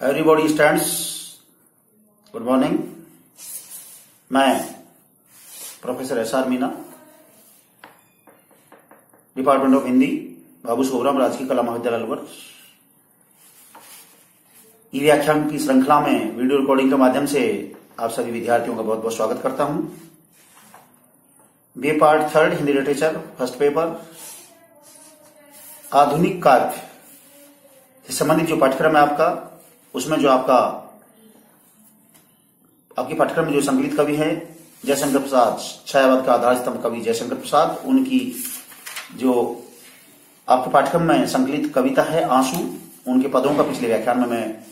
Everybody stands. Good morning. मैं professor SR Meena, department of Hindi, Babu Sohram, राजकीय कला महाविद्यालय अलवर। ई व्याख्यान की श्रृंखला में वीडियो रिकॉर्डिंग के माध्यम से आप सभी विद्यार्थियों का बहुत बहुत स्वागत करता हूं। B part third Hindi literature first paper आधुनिक काव्य से संबंधित जो पाठ्यक्रम है आपका, उसमें जो आपकी पाठ्यक्रम में जो संकलित कवि है जयशंकर प्रसाद, छायावाद का आधार स्तंभ कवि जयशंकर प्रसाद, उनकी जो आपके पाठ्यक्रम में संकलित कविता है आंसू, उनके पदों का पिछले व्याख्यान में मैं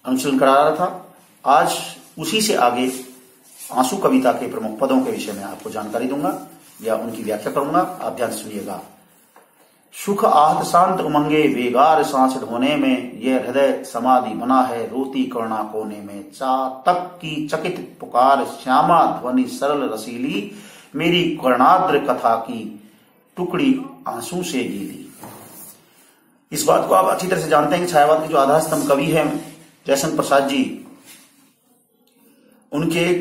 अनुशीलन करा रहा था। आज उसी से आगे आंसू कविता के प्रमुख पदों के विषय में आपको जानकारी दूंगा या उनकी व्याख्या करूंगा। आप ध्यान सुनिएगा। सुख आहत शांत उमंगे बेगार सांस ढोने में, यह हृदय समाधि बना है रोती करुणा कोने में। चातक की चकित पुकार श्यामा ध्वनि सरल रसीली, मेरी कर्णाद्र कथा की टुकड़ी आंसू से गीली। इस बात को आप अच्छी तरह से जानते हैं कि छायावाद के जो आधार स्तंभ कवि हैं जयशंकर प्रसाद जी, उनके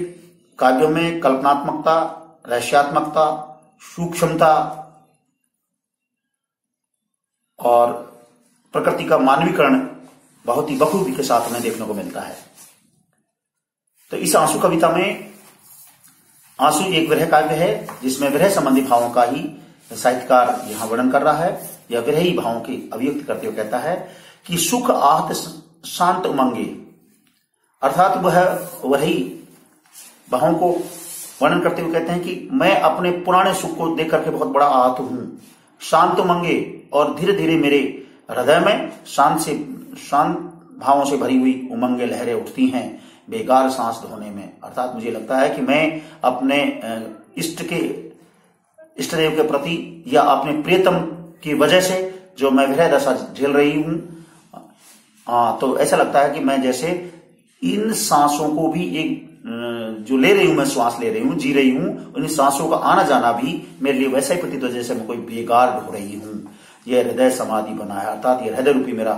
काव्यों में कल्पनात्मकता, रहस्यात्मकता, सूक्ष्मता और प्रकृति का मानवीकरण बहुत ही बखूबी के साथ हमें देखने को मिलता है। तो इस आंसू कविता में आंसू एक विरह काव्य है जिसमें विरह संबंधी भावों का ही साहित्यकार यहां वर्णन कर रहा है। यह विरही भावों की अभिव्यक्ति करते हुए कहता है कि सुख आहत शांत उमंगे, अर्थात वह वही भावों को वर्णन करते हुए कहते हैं कि मैं अपने पुराने सुख को देख करके बहुत बड़ा आहत हूं। शांत उमंगे, और धीरे धीरे मेरे हृदय में शांत भावों से भरी हुई उमंगे लहरें उठती हैं बेगार सांस ढोने में। अर्थात मुझे लगता है कि मैं अपने इष्ट देव के प्रति या अपने प्रियतम की वजह से जो मैं विरह दशा झेल रही हूं, तो ऐसा लगता है कि मैं जैसे इन सांसों को भी एक जो ले रही हूं, मैं श्वास ले रही हूं, जी रही हूं, उन सांसों का आना जाना भी मेरे लिए वैसा ही प्रतीत हो जैसे मैं कोई बेगार ढो रही हूं। यह हृदय समाधि बना है, अर्थात यह हृदय रूपी मेरा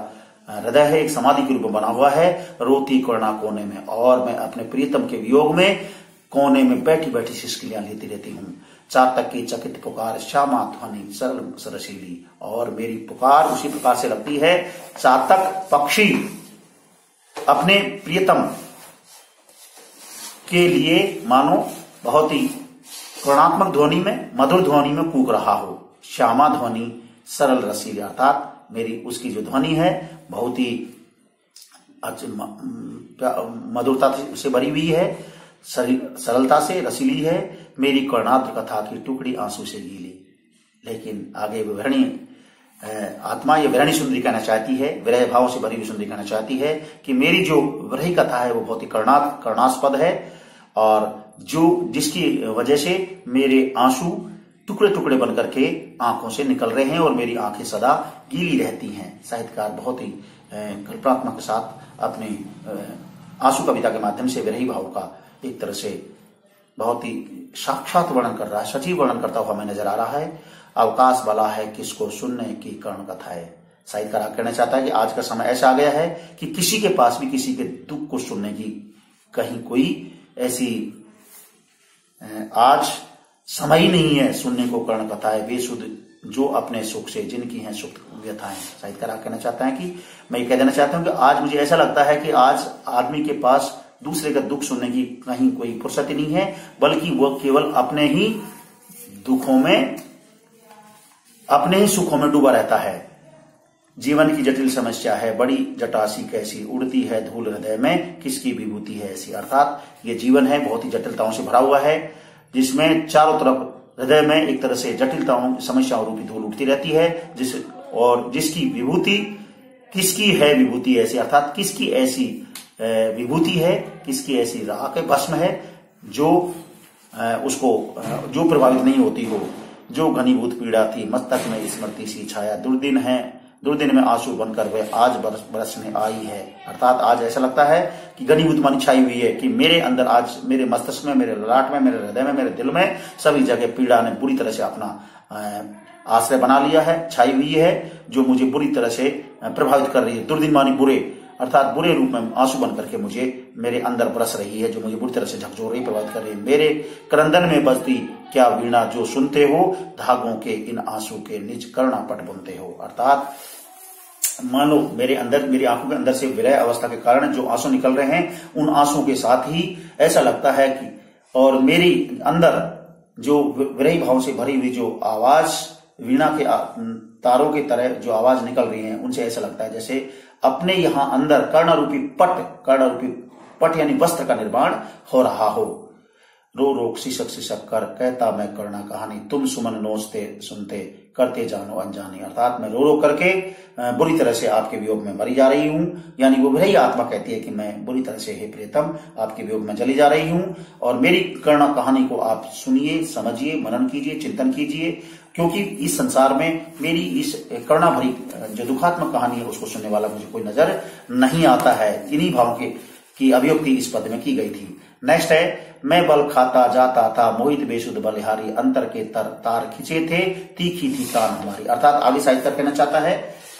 हृदय है, एक समाधि के रूप में बना हुआ है रोती करुणा कोने में, और मैं अपने प्रियतम के वियोग में कोने में बैठी बैठी सिसकिलियां लेती रहती हूं। चातक की चकित पुकार श्यामा ध्वनि सरल सरसीली, और मेरी पुकार उसी प्रकार से लगती है चातक पक्षी अपने प्रियतम के लिए मानो बहुत ही करुणात्मक ध्वनि में, मधुर ध्वनि में कूक रहा हो। श्यामा ध्वनि सरल रसीली, अर्थात मेरी उसकी जो ध्वनि है बहुत ही मधुरता से भरी हुई है, सरलता से रसीली है। मेरी कर्णाद्र कथा की टुकड़ी आंसू से गीली। लेकिन आगे विवरणी आत्मा ये विरहणी सुंदरी कहना चाहती है, विरह भाव से भरी हुई सुंदरी कहना चाहती है कि मेरी जो विरही कथा है वो बहुत ही कर्णास्पद है, और जिसकी वजह से मेरे आंसू टुकड़े टुकड़े बन करके आंखों से निकल रहे हैं और मेरी आंखें सदा गीली रहती हैं। साहित्यकार बहुत ही कल्पनात्मक के साथ अपने आंसू कविता के माध्यम से विरही भाव का एक तरह से बहुत ही साक्षात वर्णन कर रहा है, सजीव वर्णन करता हुआ हमें नजर आ रहा है। अवकाश भला है किसको सुनने की कर्ण कथाएं। साहित्यकार कहना चाहता है कि आज का समय ऐसा आ गया है कि किसी के पास भी किसी के दुख को सुनने की कहीं कोई ऐसी आज समय ही नहीं है सुनने को कर्ण कथाएं। बेसुध जो अपने सुख से जिनकी हैं सुख व्यथाएं। साहित्यकार कहना चाहता है कि मैं ये कह देना चाहता हूं कि आज मुझे ऐसा लगता है कि आज आदमी के पास दूसरे का दुख सुनने की कहीं कोई फुर्सत ही नहीं है, बल्कि वह केवल अपने ही दुखों में, अपने ही सुखों में डूबा रहता है। जीवन की जटिल समस्या है बड़ी जटासी कैसी, उड़ती है धूल हृदय में किसकी विभूति है ऐसी। अर्थात ये जीवन है बहुत ही जटिलताओं से भरा हुआ है, जिसमें चारों तरफ हृदय में एक तरह से जटिलताओं समस्याओं रूपी धूल उठती रहती है, जिसकी विभूति किसकी है विभूति ऐसी, अर्थात किसकी ऐसी विभूति है, किसकी ऐसी राख भस्म है जो उसको जो प्रभावित नहीं होती हो। जो घनीभूत पीड़ा थी मस्तक में स्मृति सी छाया, दुर्दिन में आंसू बनकर वे आज बरसने आई है। अर्थात आज ऐसा लगता है कि घनीभूत मानी छाई हुई है कि मेरे अंदर आज, मेरे मस्तिष्क में, मेरे ललाट में, मेरे हृदय में, मेरे दिल में सभी जगह पीड़ा ने बुरी तरह से अपना आश्रय बना लिया है, छाई हुई है, जो मुझे बुरी तरह से प्रभावित कर रही है। दुर्दिन मानी बुरे, अर्थात बुरे रूप में आंसू बन करके मुझे मेरे अंदर बरस रही है, जो मुझे बुरी तरह से झकझोर रही, प्रभावित कर रही है। मेरे क्रंदन में बजती क्या वीणा जो सुनते हो, धागों के इन आंसू के निज कर्णापट बुनते हो। अर्थात मानो मेरे अंदर, मेरी आंखों के अंदर से विरह अवस्था के कारण जो आंसू निकल रहे हैं, उन आंसुओं के साथ ही ऐसा लगता है कि, और मेरी अंदर जो विरही भाव से भरी हुई जो आवाज, वीणा के तारों की तरह जो आवाज निकल रही है, उनसे ऐसा लगता है जैसे अपने यहां अंदर कर्णरूपी पट यानी वस्त्र का निर्माण हो रहा हो। रो रो सिसक सिसक कर कहता मैं करना कहानी, तुम सुमन नोचते सुनते करते जानो अनजानी। अर्थात मैं रो रो करके बुरी तरह से आपके वियोग में मरी जा रही हूं, यानी वो वही आत्मा कहती है कि मैं बुरी तरह से हे प्रियतम आपके वियोग में जली जा रही हूं, और मेरी करना कहानी को आप सुनिए, समझिए, मनन कीजिए, चिंतन कीजिए, क्योंकि इस संसार में मेरी इस करुणा भरी जो दुखात्मक कहानी है उसको सुनने वाला मुझे कोई नजर नहीं आता है। इन्हीं भावों की अभिव्यक्ति इस पद में की गई थी। नेक्स्ट है, मैं बल खाता जाता था मोहित बेसुध बलिहारी, अंतर के तार खिंचे थे तीखी थी कान हमारी। अर्थात आगे साहित्यकार कहना चाहता है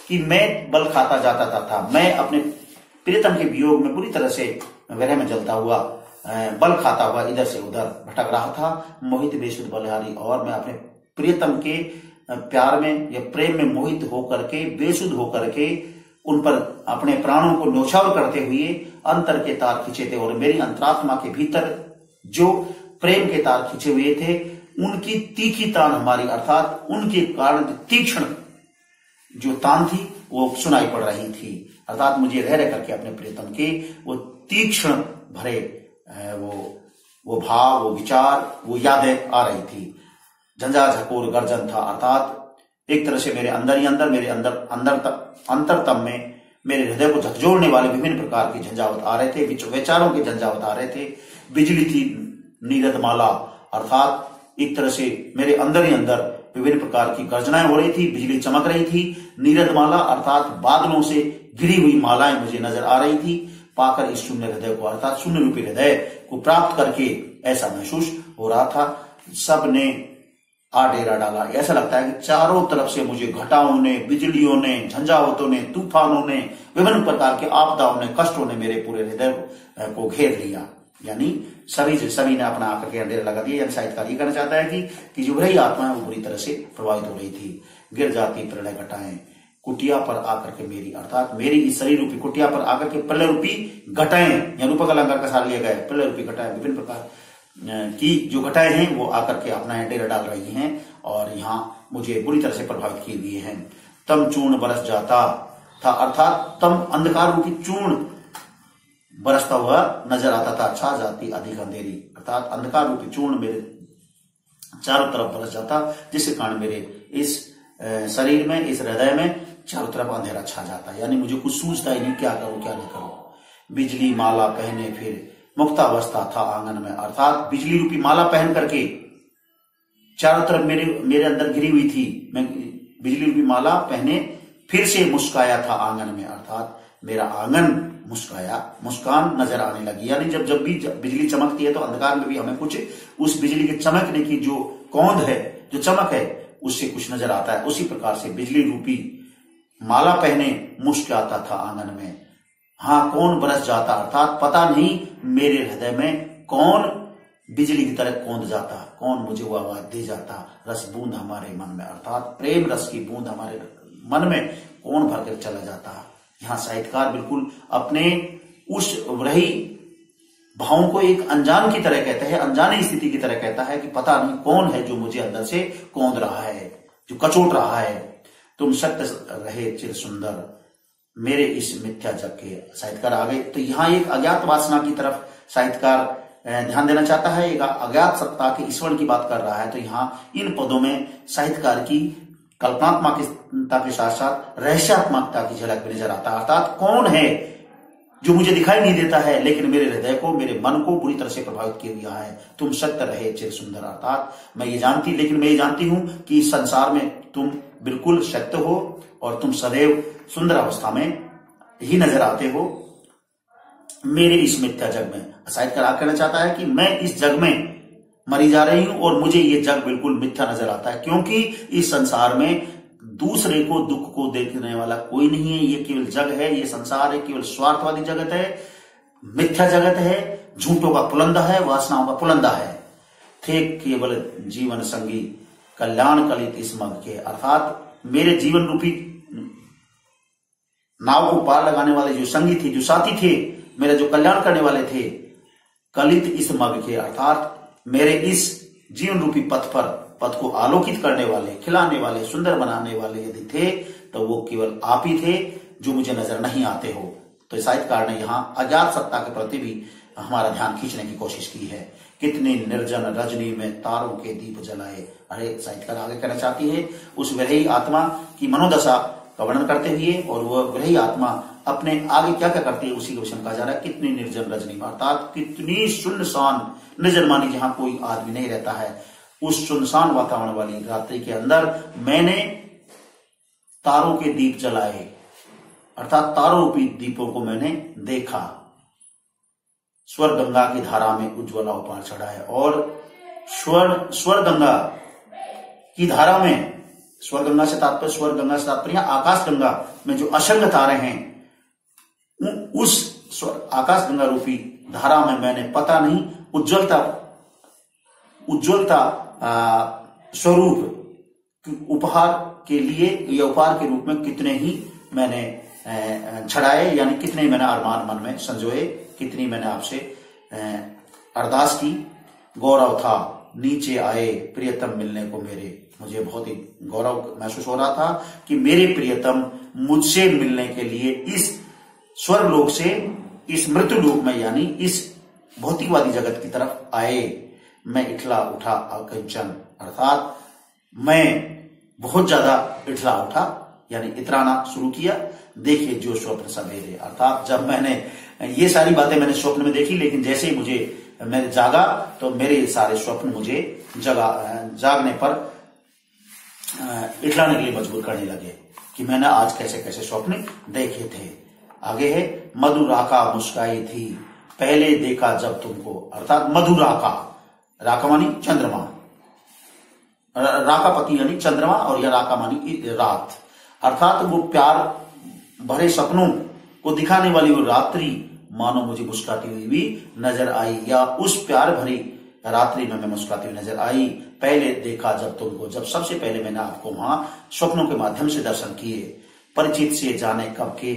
कि मैं बल खाता जाता था, मैं अपने प्रियतम के वियोग में बुरी तरह से विरह में जलता हुआ, बल खाता हुआ इधर से उधर भटक रहा था। मोहित बेसुध बलिहारी, और मैं अपने प्रियतम के प्यार में या प्रेम में मोहित होकर के, बेसुध होकर के उन पर अपने प्राणों को न्यौछावर करते हुए अंतर के तार खींचे थे, और मेरी अंतरात्मा के भीतर जो प्रेम के तार खींचे हुए थे उनकी तीखी तान हमारी, अर्थात उनके कारण तीक्ष्ण जो तान थी वो सुनाई पड़ रही थी। अर्थात मुझे रह रह करके अपने प्रियतम के वो तीक्ष्ण भरे वो भाव, वो विचार, वो यादें आ रही थी। झंझा झकोर गर्जन था, अर्थात एक तरह से मेरे अंदर ही अंदर, मेरे अंतरतम में मेरे हृदय को झकझोरने वाले विभिन्न प्रकार की झंझावत आ रहे थे, विचारों के झंझावत आ रहे थे। बिजली थी नीरद माला, अर्थात एक तरह से मेरे अंदर ही अंदर विभिन्न प्रकार की गर्जनाएं हो रही थी, बिजली चमक रही थी। नीरद माला अर्थात बादलों से घिरी हुई मालाएं मुझे नजर आ रही थी। पाकर इस शून्य हृदय को, अर्थात शून्य रूपी हृदय को प्राप्त करके ऐसा महसूस हो रहा था सब ने आ डेरा डाला। ऐसा लगता है कि चारों तरफ से मुझे घटाओं ने, बिजलियों ने, झंझावतों ने, तूफानों ने, विभिन्न प्रकार के आपदाओं ने, कष्टों ने मेरे पूरे हृदय को घेर लिया। यानी सभी ने अपना आकर के अंधेरा लगा दिया। यानी साहित्यकार ये कहना चाहता है कि जो वही आत्मा है वो बुरी तरह से प्रभावित हो रही थी। गिर जाती प्रलय घटाएं कुटिया पर आकर के मेरी, अर्थात मेरी इस शरीर रूपी कुटिया पर आकर के प्रलय रूपी घटाएं, या रूपक अलंकार का सार लिया गया है, प्रलय रूपी घटाएं, विभिन्न प्रकार की जो घटाएं हैं वो आकर के अपना डेरा डाल रही हैं और यहाँ मुझे बुरी तरह से प्रभावित किए हुए हैं। तम चूर्ण बरस जाता था, अर्थात तम अंधकार रूपी चूर्ण बरसता हुआ नजर आता था। छा जाती अधिक अंधेरी, अर्थात अंधकार रूपी चूर्ण मेरे चारों तरफ बरस जाता, जिसके कारण मेरे इस शरीर में, इस हृदय में चारों तरफ अंधेरा छा जाता। यानी मुझे कुछ सूझता ही नहीं, क्या करूं क्या नहीं करूं। बिजली माला पहने फिर मुक्तावस्था था आंगन में, अर्थात बिजली रूपी माला पहन करके चारों तरफ मेरे अंदर गिरी हुई थी। मैं बिजली रूपी माला पहने फिर से मुस्काया था आंगन में, अर्थात मेरा आंगन मुस्कान नजर आने लगी। यानी जब भी बिजली चमकती है तो अंधकार में भी हमें कुछ उस बिजली के चमकने की जो कौंध है, जो चमक है, उससे कुछ नजर आता है। उसी प्रकार से बिजली रूपी माला पहने मुस्कुराता था आंगन में। हाँ, कौन बरस जाता, अर्थात पता नहीं मेरे हृदय में कौन बिजली की तरह कौंध जाता, कौन मुझे वो आवाज दे जाता। रस बूंद हमारे मन में, अर्थात प्रेम रस की बूंद हमारे मन में कौन भरकर चला जाता। यहाँ साहित्यकार बिल्कुल अपने उस रही भावों को एक अनजान की तरह कहते हैं, अनजानी स्थिति की तरह कहता है कि पता नहीं कौन है जो मुझे अंदर से कौंध रहा है, जो कचोट रहा है। तुम सत्य रहे चिर सुंदर मेरे इस मिथ्या जग के। साहित्यकार आगे तो यहाँ एक अज्ञात वासना की तरफ साहित्यकार ध्यान देना चाहता है, एक अज्ञात सत्ता के ईश्वर की बात कर रहा है। तो यहाँ इन पदों में साहित्यकार की कल्पनात्मकता के साथ साथ रहस्यात्मकता की झलक भी नजर आता है। अर्थात कौन है जो मुझे दिखाई नहीं देता है लेकिन मेरे हृदय को, मेरे मन को बुरी तरह से प्रभावित किया हुआ है। तुम सत्य रहे चिर सुंदर, अर्थात मैं ये जानती हूं कि इस संसार में तुम बिल्कुल सत्य हो और तुम सदैव सुंदर अवस्था में ही नजर आते हो मेरे इस मिथ्या जग में। साहित्यकार कहना चाहता है कि मैं इस जग में मरी जा रही हूं और मुझे ये जग बिल्कुल मिथ्या नजर आता है, क्योंकि इस संसार में दूसरे को दुख को देखने वाला कोई नहीं है। ये केवल जग है, ये संसार है, केवल स्वार्थवादी जगत है, मिथ्या जगत है, झूठों का पुलंदा है, वासनाओं का पुलंदा है। थे केवल जीवन संगी कल्याण कलित इस मग के, अर्थात मेरे जीवन रूपी नाव को पार लगाने वाले जो संगी थे, जो साथी थे, मेरा जो कल्याण करने वाले थे, कलित इस मग के, अर्थात मेरे इस जीवन रूपी पथ को आलोकित करने वाले, खिलाने वाले, सुंदर बनाने वाले यदि थे तो वो केवल आप ही थे जो मुझे नजर नहीं आते हो। तो साहित्यकार ने यहाँ अज्ञात सत्ता के प्रति भी हमारा ध्यान खींचने की कोशिश की है। कितनी निर्जन रजनी में तारों के दीप जलाए। अरे साहित्यकार आगे कहना चाहती है उस विरही आत्मा की मनोदशा का वर्णन करते हुए, और वह विरही आत्मा अपने आगे क्या क्या करती है उसी के विषय में कहा जा रहा है। कितनी निर्जन रजनी, अर्थात कितनी सुनसान निर्जन मानी, जहां कोई आदमी नहीं रहता है, उस सुनसान वातावरण वाली रात्रि के अंदर मैंने तारों के दीप जलाए, अर्थात तारों रूपी दीपों को मैंने देखा। स्वर गंगा की धारा में उज्ज्वला उपार चढ़ा है, और स्वर गंगा की धारा में, स्वर गंगा से तात्पर्य आकाश गंगा में जो असंग तारे हैं, उस आकाश गंगा रूपी धारा में मैंने पता नहीं उज्ज्वलता स्वरूप उपहार के लिए या उपहार के रूप में कितने ही मैंने छड़ाए, यानी कितने मैंने अरमान मन में संजोए, कितनी मैंने आपसे अरदास की। गौरव था नीचे आए प्रियतम मिलने को मेरे, मुझे बहुत ही गौरव महसूस हो रहा था कि मेरे प्रियतम मुझसे मिलने के लिए इस स्वर्गलोक से इस मृत्यु लोक में, यानी इस भौतिकवादी जगत की तरफ आए। मैं इठला उठा अकंचन, अर्थात मैं बहुत ज्यादा इठला उठा, यानी इतराना शुरू किया। देखिए जो स्वप्न सवेरे, अर्थात जब मैंने ये सारी बातें मैंने स्वप्न में देखी, लेकिन जैसे ही मैंने जागा तो मेरे सारे स्वप्न मुझे जागने पर इठलाने के लिए मजबूर करने लगे कि मैंने आज कैसे कैसे स्वप्न देखे थे। आगे है मधुराका मुस्काई थी पहले देखा जब तुमको, अर्थात मधुराका, राका मानी चंद्रमा, राकापति यानी चंद्रमा, और यह राका मानी रात, अर्थात वो प्यार भरे सपनों को दिखाने वाली वो रात्रि मानो मुझे मुस्कुराती हुई भी नजर आई, या उस प्यार भरी रात्रि में मैं मुस्कुराती हुई नजर आई। पहले देखा जब तुमको, जब सबसे पहले मैंने आपको वहां स्वप्नों के माध्यम से दर्शन किए। परिचित से जाने कब के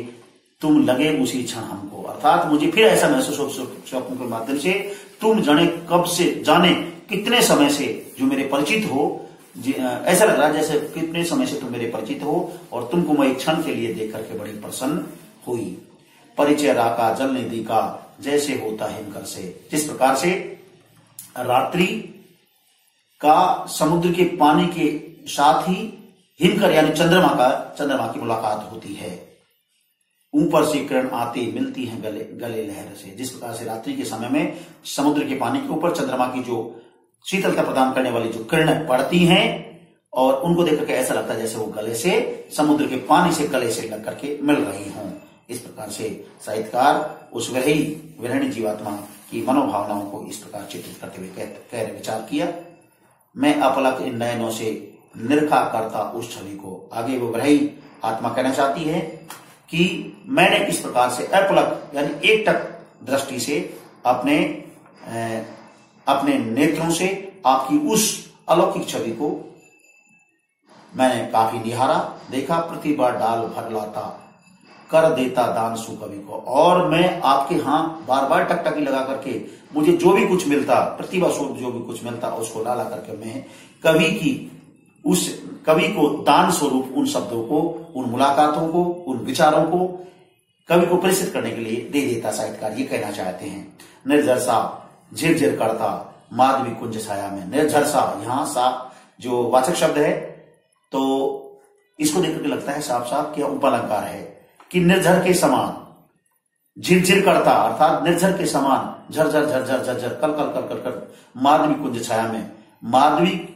तुम लगे उसी क्षण हमको, अर्थात मुझे फिर ऐसा महसूस हो स्वप्नों के माध्यम से तुम जाने कब से, जाने कितने समय से जो मेरे परिचित हो, ऐसा लग रहा है जैसे कितने समय से तुम मेरे परिचित हो, और तुमको मैं एक क्षण के लिए देख करके बड़ी प्रसन्न हुई। परिचय राका जल निधि का जैसे होता हिमकर से, जिस प्रकार से रात्रि का समुद्र के पानी के साथ ही हिमकर यानी चंद्रमा की मुलाकात होती है, ऊपर से किरण आते मिलती हैं गले लहर से। जिस प्रकार से रात्रि के समय में समुद्र के पानी के ऊपर चंद्रमा की जो शीतलता प्रदान करने वाली जो किरणें पड़ती हैं, और उनको देख करके ऐसा लगता है जैसे वो गले से, समुद्र के पानी से गले से लग करके मिल रही हों। इस प्रकार से साहित्यकार उस विरहिणी जीवात्मा की मनोभावनाओं को इस प्रकार चित्रित करते हुए विचार किया। मैं अपलक इन नयनों से निरखा करता उस छवि को। आगे वो विरही आत्मा कहना चाहती है कि मैंने इस प्रकार से अपलक यानी एकटक दृष्टि से अपने नेत्रों से आपकी उस अलौकिक छवि को मैंने काफी निहारा, देखा। प्रतिभा डाल भर लाता कर देता दान सुकवि को, और मैं आपके यहाँ बार बार टकटकी लगा करके मुझे जो भी कुछ मिलता, प्रतिभा स्वरूप जो भी कुछ मिलता, उसको डाला करके मैं कवि को दान स्वरूप उन शब्दों को, उन मुलाकातों को, उन विचारों को कवि को प्रेषित करने के लिए दे देता। साहित्यकार ये कहना चाहते हैं। निर्झर सा झिरझिर करता माधवी कुंज छाया में। निर्झर सा, यहां सा जो वाचक शब्द है, तो इसको देख करके लगता है साफ साफ कि उपलंकार है कि निर्झर के समान, झिरझिर करता अर्थात निर्झर के समान, झरझर झरझर झरझर कल कल कल कल कल माधवी कुंज छाया में, माधवी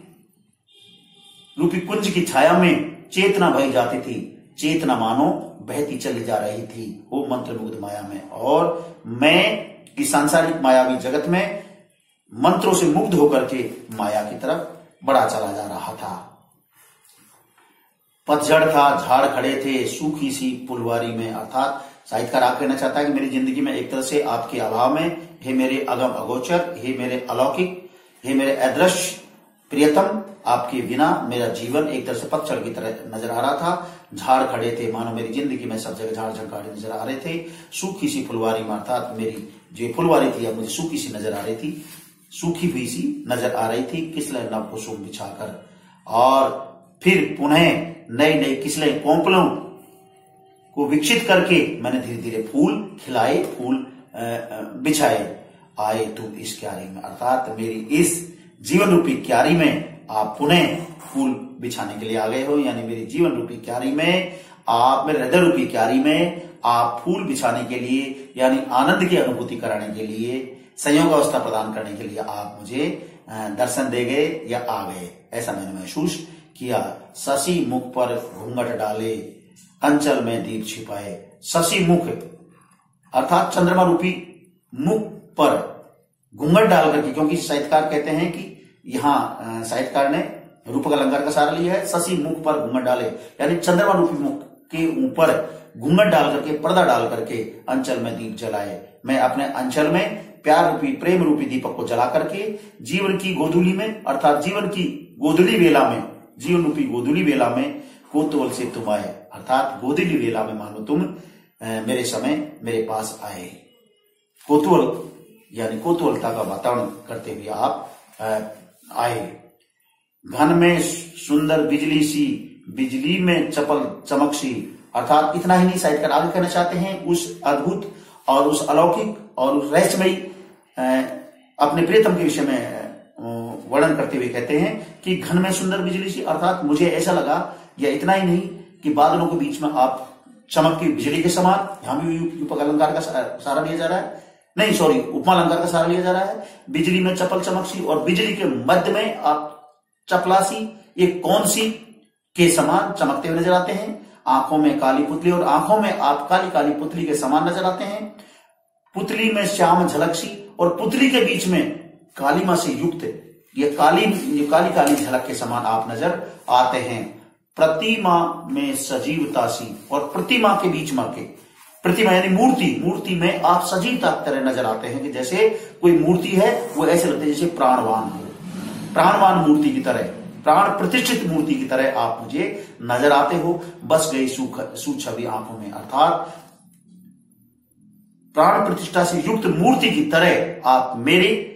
रूपी कुंज की छाया में चेतना बही जाती थी। चेतना मानो बहती चली जा रही थी वो मंत्र मुग्ध माया में, और मैं इस सांसारिक मायावी जगत में मंत्रों से मुग्ध होकर के माया की तरफ बढ़ा चला जा रहा था। पतझड़ था, झाड़ खड़े थे सूखी सी फुलवारी में। अर्थात साहित्यकार आप कहना चाहता है कि मेरी जिंदगी में एक तरह से आपके अभाव में, हे मेरे अगम अगोचर, हे मेरे अलौकिक, हे मेरे अदृश्य प्रियतम, आपके बिना मेरा जीवन एक तरह से पतझड़ की तरह नजर आ रहा था। झाड़ खड़े थे, मानो मेरी जिंदगी में सब जगह झाड़ झंकारे नजर आ रहे थे। सूखी सी फुलवारी में, अर्थात मेरी जो फुलवारी थी अब मुझे सूखी सी नजर आ रही थी, सूखी हुई सी नजर आ रही थी, किसले नव कुसुम बिछाकर। और फिर पुनः नई नई किसले कोंपलों को विकसित करके मैंने धीरे धीरे फूल खिलाए, फूल बिछाए। आए तुम इस क्यारी में, अर्थात मेरी इस जीवन रूपी क्यारी में आप पुनः फूल बिछाने के लिए आ गए हो। यानी मेरी जीवन रूपी क्यारी में आप, मेरे हृदय रूपी क्यारी में आप फूल बिछाने के लिए, यानी आनंद की अनुभूति कराने के लिए, संयोग अवस्था प्रदान करने के लिए आप मुझे दर्शन दे गए या आ गए, ऐसा मैंने महसूस किया। शशि मुख पर घूंघट डाले, अंचल में दीप छिपाए। शशि मुख अर्थात चंद्रमा रूपी मुख पर घूंघट डाल करके, क्योंकि साहित्यकार कहते हैं कि यहाँ साहित्यकार ने रूपक अलंकार का सहारा लिया है। शशि मुख पर घूंघट डाले, यानी चंद्रमा रूपी मुख के ऊपर घूंघट डाल करके, पर्दा डाल करके अंचल में दीप जलाए। मैं अपने अंचल में प्यार रूपी, प्रेम रूपी दीपक को जला करके जीवन की गोधूली में, अर्थात जीवन की गोधूली वेला में, जीवन रूपी गोधूली वेला में कोतवाल से तुम आए। अर्थात गोधूली वेला में मानो तुम मेरे समय मेरे पास आए। कोतवाल यानी कोतवालता का वातावरण करते हुए आप आए। घन में सुंदर बिजली सी, बिजली में चपल चमक सी। अर्थात इतना ही नहीं, साहित्यकार आगे कहना चाहते हैं उस अद्भुत और उस अलौकिक और उस रहस्यमयी अपने प्रियतम के विषय में वर्णन करते हुए कहते हैं कि घन में सुंदर बिजली सी, अर्थात मुझे ऐसा लगा, या इतना ही नहीं कि बादलों के बीच में आप चमकती बिजली के समान, यहां भी उपक अलंकार का सहारा लिया जा रहा है, नहीं सॉरी उपमा अलंकार का सहारा लिया जा रहा है। बिजली में चपल चमक सी, और बिजली के मध्य में आप चपला सी, एक कौन सी के समान चमकते हुए नजर आते हैं। आंखों में काली पुतली, और आंखों में आप काली काली पुतली के समान नजर आते हैं। पुतली में श्याम झलक सी, और पुतली के बीच में कालीमा से युक्त ये काली काली झलक के समान आप नजर आते हैं। प्रतिमा में सजीवता सी, और प्रतिमा के बीच में के, प्रतिमा यानी मूर्ति में आप सजीवता की तरह नजर आते हैं, कि जैसे कोई मूर्ति है वो ऐसे लगते हैं जैसे प्राणवान हो, प्राणवान मूर्ति की तरह, प्राण प्रतिष्ठित मूर्ति की तरह आप मुझे नजर आते हो। बस गई सुछवि आंखों में, अर्थात प्राण प्रतिष्ठा से युक्त मूर्ति की तरह आप मेरे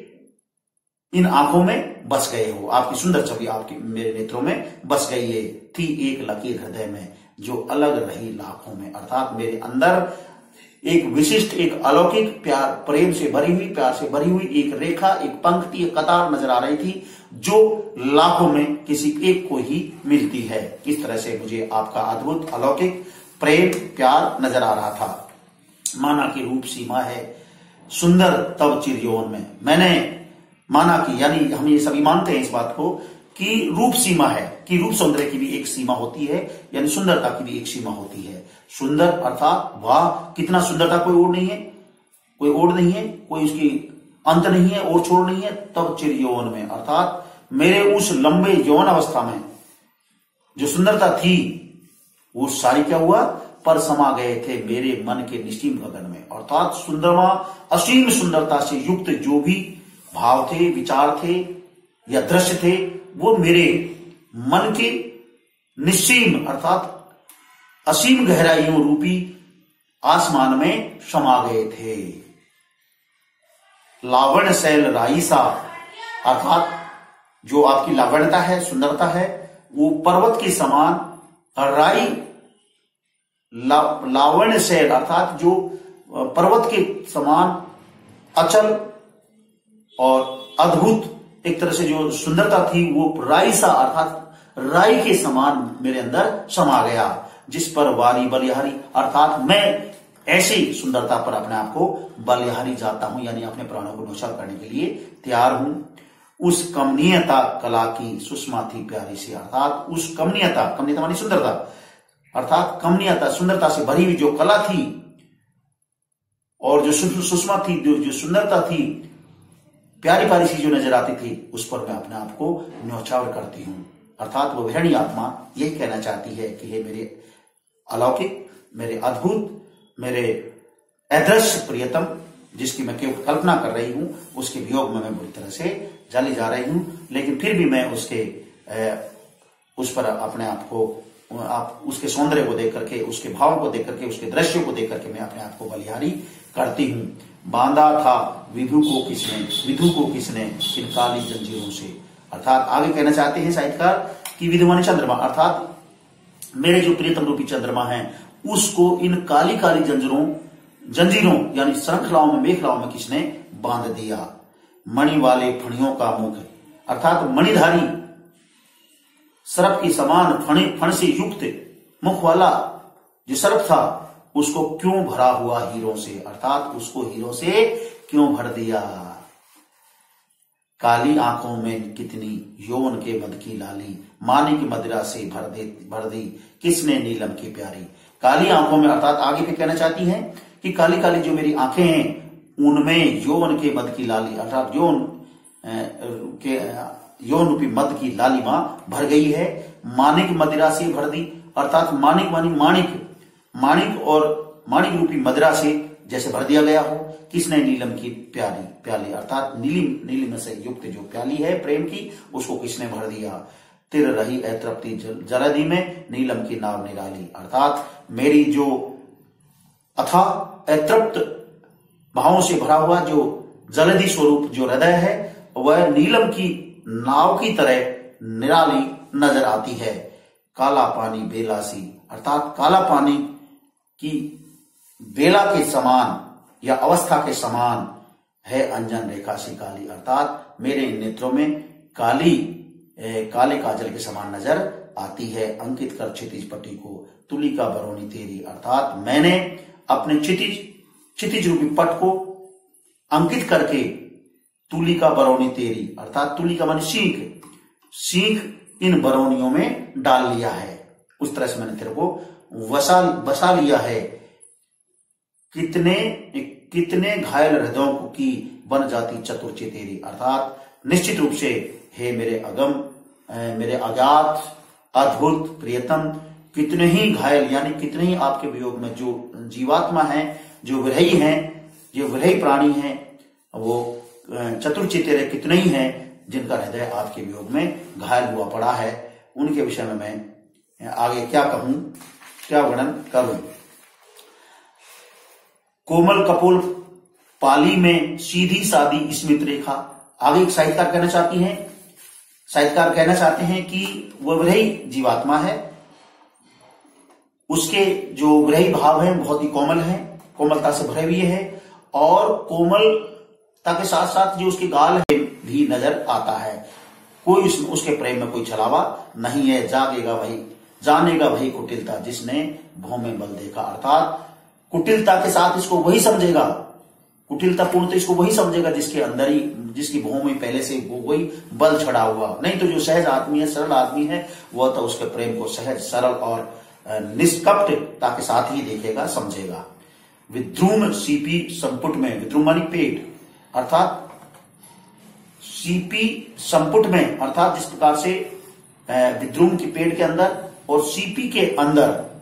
इन आंखों में बस गए हो। आपकी सुंदर छवि आपकी मेरे नेत्रों में बस गई है। थी एक लकीर हृदय में जो अलग रही लाखों में, अर्थात मेरे अंदर एक विशिष्ट, एक अलौकिक प्यार, प्रेम से भरी हुई, प्यार से भरी हुई एक रेखा, एक पंक्ति, एक कतार नजर आ रही थी, जो लाखों में किसी एक को ही मिलती है। इस तरह से मुझे आपका अद्भुत अलौकिक प्रेम, प्यार नजर आ रहा था। माना की रूप सीमा है सुंदर तब चिरयौवन में। मैंने माना कि, यानी हम ये सभी मानते हैं इस बात को कि रूप सीमा है, कि रूप सौंदर्य की भी एक सीमा होती है, यानी सुंदरता की भी एक सीमा होती है। सुंदर अर्थात वाह कितना सुंदरता, कोई ओर नहीं है, कोई ओर नहीं है, कोई उसकी अंत नहीं है, और छोड़ नहीं है। तब चिर यौवन में, अर्थात मेरे उस लंबे यौवन अवस्था में जो सुंदरता थी वो सारी क्या हुआ, पर समा गए थे मेरे मन के निश्चिम गगन में। अर्थात सुंदरमा, असीम सुंदरता से युक्त जो भी भाव थे, विचार थे या दृश्य थे, वो मेरे मन के निश्चिम अर्थात असीम गहराइयों रूपी आसमान में समा गए थे। लावण्य शैल राईसा, अर्थात जो आपकी लावण्यता है, सुंदरता है, वो पर्वत के समान राई, लावण्य शैल अर्थात जो पर्वत के समान अचल और अद्भुत एक तरह से जो सुंदरता थी, वो राईसा अर्थात राई के समान मेरे अंदर समा गया। जिस पर वारी बलिहारी, अर्थात मैं ऐसी सुंदरता पर अपने आप को बलिहारी जाता हूं, यानी अपने प्राणों को न्यौछावर करने के लिए तैयार हूं। उस कमनीयता कला की सुषमा थी प्यारी सी, अर्थात उस कमनीयता, कमनीयता मानी सुंदरता, अर्थात कमनीयता सुंदरता से भरी हुई जो कला थी और जो सुषमा थी, जो सुंदरता थी, प्यारी प्यारी सी जो नजर आती थी, उस पर मैं अपने आप को न्यौछावर करती हूं। अर्थात वो विरहणी आत्मा यही कहना चाहती है कि हे मेरे अलौकिक, मेरे अद्भुत, मेरे अदृश्य प्रियतम, जिसकी मैं केवल कल्पना कर रही हूं, उसके वियोग में मैं बुरी तरह से जली जा रही हूं, लेकिन फिर भी मैं उस पर अपने आप को, आप उसके सौंदर्य को देख करके, उसके भाव को देख करके, उसके दृश्य को देख करके मैं अपने आप को बलिहारी करती हूं। बांधा था विधु को किसने इन काली जंजीरों से। अर्थात आगे कहना चाहते हैं साहित्यकार कि विधु माने चंद्रमा, अर्थात मेरे जो प्रियतम रूपी चंद्रमा है उसको इन काली काली जंजीरों यानी श्रृंखलाओं में, मेखलाओं में किसने बांध दिया। मणि वाले फणियों का मुख, अर्थात मणिधारी सर्प की समान फण से युक्त मुख वाला जो सर्प था उसको क्यों भरा हुआ हीरों से, अर्थात उसको हीरों से क्यों भर दिया। काली आंखों में कितनी यौवन के मद की लाली, मानिक मदिरा से भर दी किसने नीलम की प्यारी। काली आंखों में, अर्थात आगे पे कहना चाहती है कि काली काली जो मेरी आंखें हैं उनमें यौवन के मद की लाली, अर्थात यौन रूपी मद की लालिमा भर गई है। मानिक मदिरा से भर दी, अर्थात मानिक मानी माणिक और माणिक रूपी मदिरा से जैसे भर दिया गया हो। किसने नीलम की प्याली, अर्थात नीलिम से युक्त जो प्याली है प्रेम की, उसको किसने भर दिया। तिर रही अतृप्ति जलधि में नीलम की नाव निराली, अर्थात मेरी जो अथाह अतृप्त भावों से भरा हुआ जो जलधि स्वरूप जो हृदय है वह नीलम की नाव की तरह निराली नजर आती है। काला पानी बेला सी, अर्थात काला पानी की बेला के समान या अवस्था के समान है अंजन रेखा सी काली, अर्थात मेरे नेत्रों में काले काजल के समान नजर आती है। अंकित कर क्षितिज पट्टी को तुली का बरौनी तेरी, अर्थात मैंने अपने क्षितिज रूपी पट को अंकित करके तुली का बरौनी तेरी, अर्थात तुली का मान सीख इन बरौनियों में डाल लिया है। उस तरह से मैंने तेरे को बसा लिया है। कितने घायल हृदयों की बन जाती चतुर्ची तेरी, अर्थात निश्चित रूप से हे मेरे अगम, मेरे अज्ञात अद्भुत प्रियतम, कितने ही घायल यानी कितने ही आपके वियोग में जो जीवात्मा है, जो विरही हैं, जो विरही प्राणी हैं, वो चतुर्ची तेरे कितने ही हैं जिनका हृदय आपके वियोग में घायल हुआ पड़ा है। उनके विषय में मैं आगे क्या कहूं, क्या वर्णन करूं। कोमल कपोल पाली में सीधी सादी स्मित रेखा। आगे एक साहित्यकार कहना चाहते हैं कि वह विरही जीवात्मा है, उसके जो विरही भाव हैं बहुत ही कोमल हैं, कोमलता से भरे हुए हैं, और कोमलता के साथ साथ जो उसके गाल है भी नजर आता है। कोई उसके प्रेम में कोई छलावा नहीं है। जानेगा वही कुटिलता जिसने भों में बल देखा, अर्थात कुटिलता के साथ इसको वही समझेगा, कुटिलता पूर्णतः इसको वही समझेगा जिसके अंदर ही, जिसकी भों में पहले से वही बल छड़ा हुआ। नहीं तो जो सहज आदमी है, सरल आदमी है, वह तो उसके प्रेम को सहज, सरल और निष्कपटता के साथ ही देखेगा, समझेगा। विद्रुम सीपी संपुट में, विद्रुम मानी पेट, अर्थात सीपी संपुट में, अर्थात जिस प्रकार से विद्रुम के पेट के अंदर और सीपी के अंदर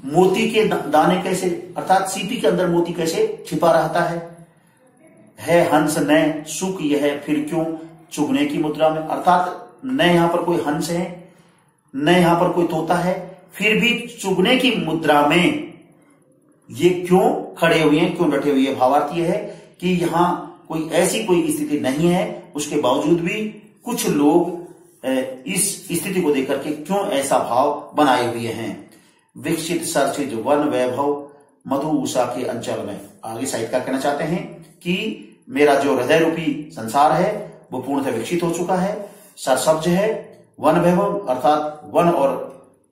मोती के दाने कैसे, अर्थात सीपी के अंदर मोती कैसे छिपा रहता है हंस न सुख यह फिर क्यों चुगने की मुद्रा में, अर्थात न यहां पर कोई हंस है, न यहां पर कोई तोता है, फिर भी चुगने की मुद्रा में ये क्यों खड़े हुए हैं, क्यों डटे हुए हैं। भावार्थ यह है कि यहां कोई ऐसी कोई स्थिति नहीं है, उसके बावजूद भी कुछ लोग इस स्थिति को देख करके क्यों ऐसा भाव बनाए हुए हैं। विकसित सरसिज वन वैभव मधु उषा के अंचल में। आगे साहित्यकार कहना चाहते हैं कि मेरा जो हृदय रूपी संसार है वो पूर्णतः विकसित हो चुका है, सरसब्ज है, वन वैभव अर्थात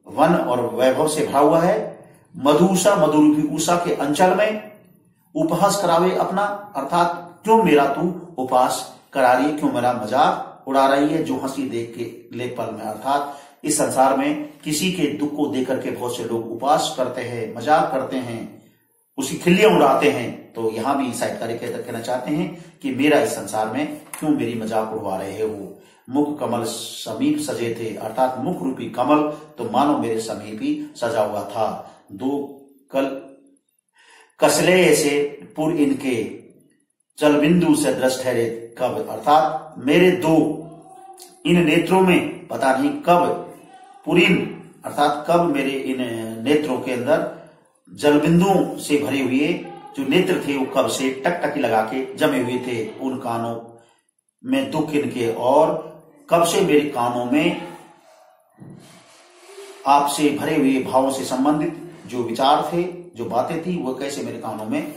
वन और वैभव से भरा हुआ है। मधुषा मधु रूपी उषा के अंचल में उपहास करावे अपना, अर्थात क्यों मेरा तू उपहास करा रही है, क्यों मेरा मजाक उड़ा रही है, जो हंसी देख के ले पल में, अर्थात इस संसार में किसी के दुख को देख करके बहुत से लोग उपहास करते हैं, मजाक करते हैं, उसकी खिल्लियां उड़ाते हैं। तो यहां भी साहित्यकार कहना चाहते हैं कि मेरा इस संसार में क्यों मेरी मजाक उड़वा रहे हो। मुख कमल समीप सजे थे, अर्थात मुख रूपी कमल तो मानो मेरे समीप ही सजा हुआ था। दो कल कसले ऐसे पुर इनके जल बिंदु से दृष्ट ठहरे कब, अर्थात मेरे दो इन नेत्रों में पता नहीं कब पुरीन अर्थात कब मेरे इन नेत्रों के अंदर जल बिंदुओं से भरे हुए जो नेत्र थे वो कब से टकटकी लगा के जमे हुए थे उन कानों में दुख इनके, और कब से मेरे कानों में आपसे भरे हुए भावों से संबंधित जो विचार थे, जो बातें थी, वो कैसे मेरे कानों में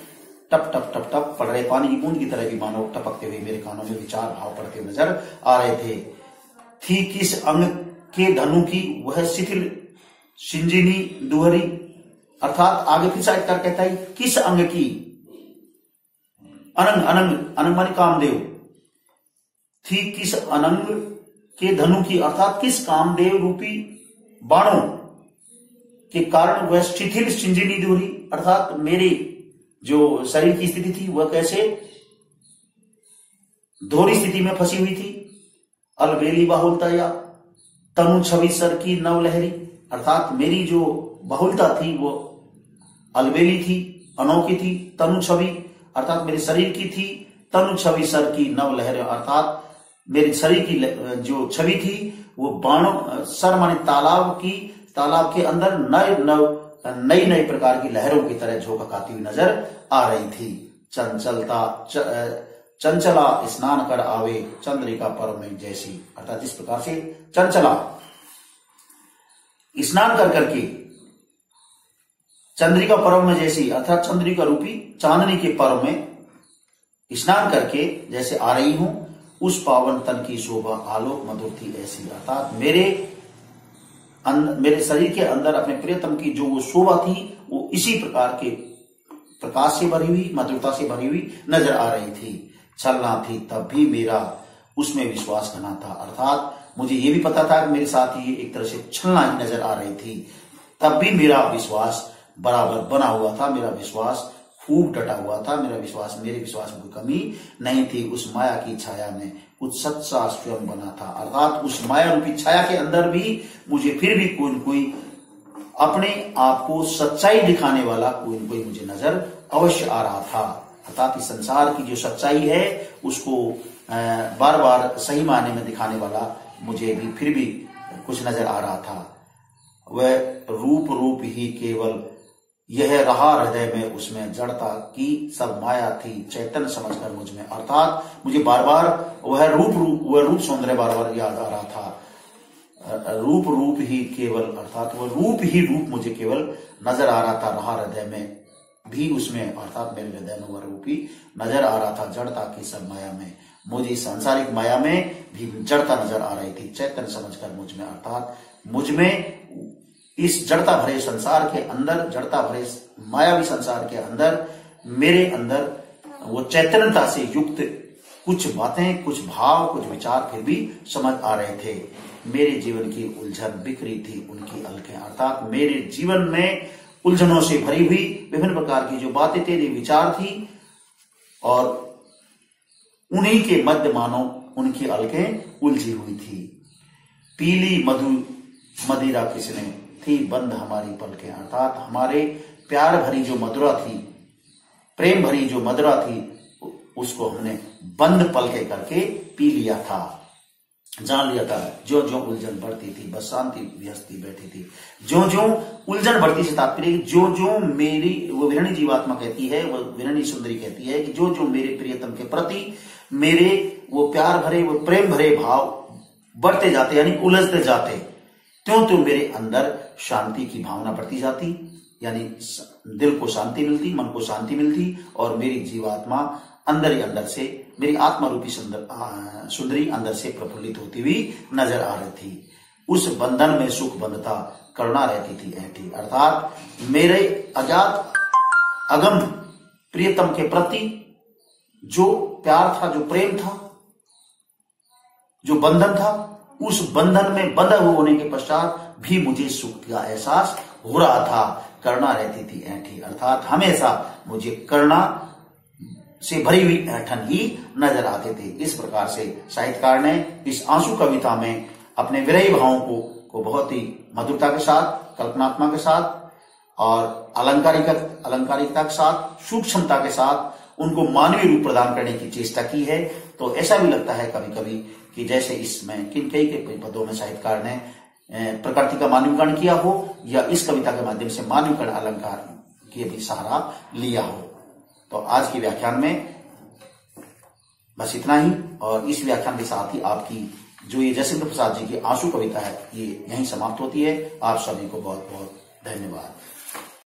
टप टप टप टप पड़ रहे, पानी की बूंद की तरह भी मानो टपकते हुए मेरे कानों में विचार भाव पड़ते हुए नजर आ रहे थे। थी किस अंग के धनु की वह शिथिल सिंजिनी दुहरी, अर्थात आगे फिर साइड कर कहता है किस अंग की, अनंग अनंग अनंग माने कामदेव, थी किस अनंग के धनु की, अर्थात किस कामदेव रूपी बाणों के कारण वह शिथिल सिंजिनी दुहरी, अर्थात मेरी जो शरीर की स्थिति थी वह कैसे दोहरी स्थिति में फंसी हुई थी। अलबेली बाहुलता या तनु छवि सर की नवलहरी, अर्थात मेरी जो बहुलता थी वो अलबेली थी, अनोखी थी। तनु छवि अर्थात मेरे शरीर की थी, तनु छवि सर की नवलहर, अर्थात मेरे शरीर की जो छवि थी वो बाणों, सर माने तालाब की, तालाब के अंदर नई नई प्रकार की लहरों की तरह झोंकाती हुई नजर आ रही थी। चंचला स्नान कर आवे चंद्रिका पर्व में जैसी, अर्थात इस प्रकार से चंचला स्नान कर करके चंद्रिका पर्व में जैसी, अर्थात चंद्रिका रूपी चांदनी के पर्व में स्नान करके जैसे आ रही हूं, उस पावन तन की शोभा आलोक मधुर थी ऐसी, अर्थात मेरे शरीर के अंदर अपने प्रियतम की जो वो शोभा थी वो इसी प्रकार के प्रकाश से भरी हुई, मधुरता से भरी हुई नजर आ रही थी। छलना थी तब भी मेरा उसमें विश्वास घना था, अर्थात मुझे ये भी पता था कि मेरे साथ ये एक तरह से छलना ही नजर आ रही थी, तब भी मेरा विश्वास बराबर बना हुआ था, मेरा विश्वास खूब डटा हुआ था, मेरे विश्वास में कोई कमी नहीं थी। उस माया की छाया में कुछ सच्चा स्वयं बना था, अर्थात उस माया रूपी छाया के अंदर भी मुझे फिर भी कोई न कोई अपने आप को सच्चाई दिखाने वाला कोई न कोई मुझे नजर अवश्य आ रहा था, अर्थात इस संसार की जो सच्चाई है उसको बार बार सही मायने में दिखाने वाला मुझे भी फिर भी कुछ नजर आ रहा था। वह रूप ही केवल यह रहा हृदय में, उसमें जड़ता की सब माया थी चैतन्य समझकर मुझ में, अर्थात मुझे बार बार वह रूप सौंदर्य बार बार याद आ रहा था। रूप ही केवल, अर्थात वह रूप मुझे केवल नजर आ रहा था, रहा हृदय में भी उसमें, अर्थात मेरे हृदय में वह रूप ही नजर आ रहा था। जड़ता की सब माया में, मुझे सांसारिक माया में भी जड़ता नजर आ रही थी चैतन्य समझकर मुझ में, अर्थात मुझ में इस जड़ता भरे संसार के अंदर, जड़ता भरे मायावी संसार के अंदर मेरे अंदर वो चैतन्यता से युक्त कुछ बातें, कुछ भाव, कुछ विचार फिर भी समझ आ रहे थे। मेरे जीवन की उलझन बिखरी थी उनकी अलखें, अर्थात मेरे जीवन में उलझनों से भरी हुई विभिन्न प्रकार की जो बातें थी, विचार थी, और उन्हीं के मध्य मानो उनकी अलखें उलझी हुई थी। पीली मदिरा किसने थी बंद हमारी पलकें, अर्थात हमारे प्यार भरी जो मधुरा थी, प्रेम भरी जो मधुरा थी, उसको हमने बंद पलके करके पी लिया था, जान लिया था। जो जो उलझन बढ़ती थी बस शांति व्यस्ती बैठी थी, जो जो उलझन बढ़ती से तात्पर्य जो जो मेरी वो विरणी जीवात्मा कहती है, वो विरणी सुंदरी कहती है कि जो जो मेरे प्रियतम के प्रति मेरे वो प्यार भरे, वो प्रेम भरे भाव बढ़ते जाते, यानी उलझते जाते, त्यों त्यों मेरे अंदर शांति की भावना बढ़ती जाती, यानी दिल को शांति मिलती, मन को शांति मिलती, और मेरी जीवात्मा अंदर ही अंदर से, मेरी आत्मा रूपी सुंदरी अंदर से प्रफुल्लित होती हुई नजर आ रही थी। उस बंधन में सुख बंधता करुणा रहती थी ऐठी, अर्थात मेरे अज्ञात अगम प्रियतम के प्रति जो प्यार था, जो प्रेम था, जो बंधन था, उस बंधन में बंधा होने के पश्चात भी मुझे सुख का एहसास हो रहा था। करुणा रहती थी ऐठी, अर्थात हमेशा मुझे करुणा से भरी हुई ऐंठन ही नजर आते थे। इस प्रकार से साहित्यकार ने इस आंसू कविता में अपने विरही भावों को बहुत ही मधुरता के साथ, कल्पनात्मक के साथ और अलंकारिकता के साथ, सूक्ष्मता के साथ उनको मानवीय रूप प्रदान करने की चेष्टा की है। तो ऐसा भी लगता है कभी कभी कि जैसे इसमें किनकई के पदों में साहित्यकार ने प्रकृति का मानवीकरण किया हो या इस कविता के माध्यम से मानवीकरण अलंकार की भी सहारा लिया हो। तो आज के व्याख्यान में बस इतना ही, और इस व्याख्यान के साथ ही आपकी जो ये जयसिंह प्रसाद जी की आंसू कविता है ये यहीं समाप्त होती है। आप सभी को बहुत बहुत धन्यवाद।